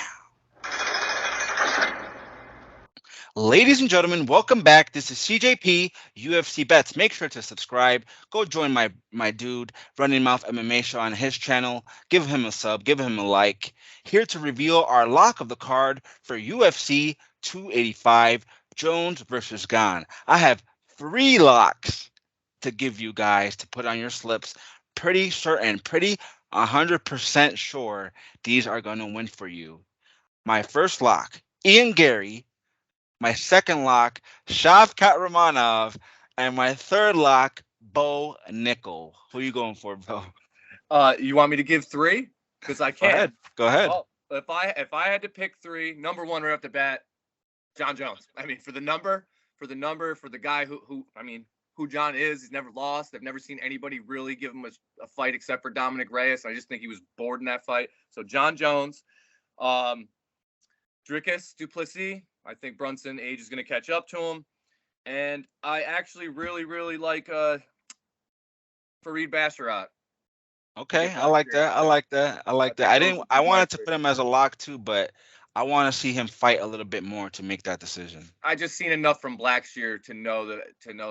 A: Ladies and gentlemen, welcome back. This is CJP UFC Bets. Make sure to subscribe. Go join my dude Running Mouth MMA show on his channel. Give him a sub. Give him a like. Here to reveal our lock of the card for UFC 285 Jones versus Gane. I have 3 locks to give you guys to put on your slips. Pretty certain, pretty 100% sure these are going to win for you. My first lock, Ian Gary. My second lock, Shavkat Ramanov. And my third lock, Bo Nickel. Who are you going for, Bo?
B: You want me to give 3? Because I can.
A: Go ahead.
B: Well, if I had to pick 3, number 1 right off the bat, Jon Jones. I mean, for the guy who Jon is. He's never lost. I've never seen anybody really give him a fight except for Dominic Reyes. I just think he was bored in that fight. So Jon Jones, Dricus du Plessis. I think Brunson age is going to catch up to him. And I actually really, really like Fareed Basharat.
A: Okay, I like that. I like that. I wanted to put him as a lock too, but I want to see him fight a little bit more to make that decision.
B: I just seen enough from Blackshear to know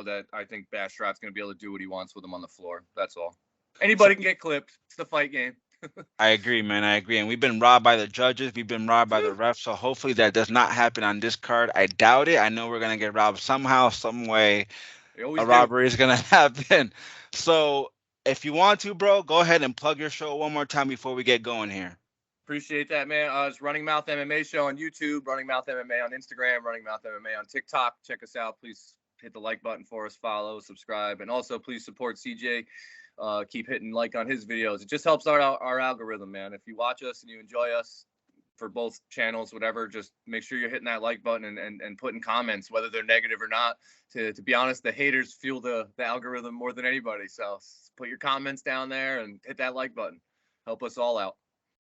B: that I think Basharat's going to be able to do what he wants with him on the floor. That's all. Anybody can get clipped. It's the fight game.
A: I agree, man. I agree. And we've been robbed by the judges. We've been robbed by the refs. So hopefully that does not happen on this card. I doubt it. I know we're going to get robbed somehow, some way. A robbery is going to happen. So if you want to, bro, go ahead and plug your show one more time before we get going here.
B: Appreciate that, man. It's Running Mouth MMA show on YouTube, Running Mouth MMA on Instagram, Running Mouth MMA on TikTok. Check us out. Please hit the like button for us, follow, subscribe, and also please support CJ. Keep hitting like on his videos. It just helps our algorithm, man. If you watch us and you enjoy us for both channels, whatever, just make sure you're hitting that like button and putting comments, whether they're negative or not. To be honest, the haters fuel the algorithm more than anybody. So put your comments down there and hit that like button. Help us all out.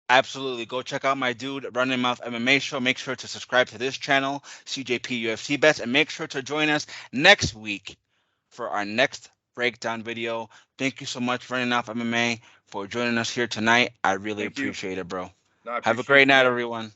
A: Absolutely. Go check out my dude Running Mouth MMA show. Make sure to subscribe to this channel, CJP UFC Bets, and make sure to join us next week for our next breakdown video. Thank you so much, Running Mouth MMA, for joining us here tonight. I really appreciate it, bro. Have a great night, everyone.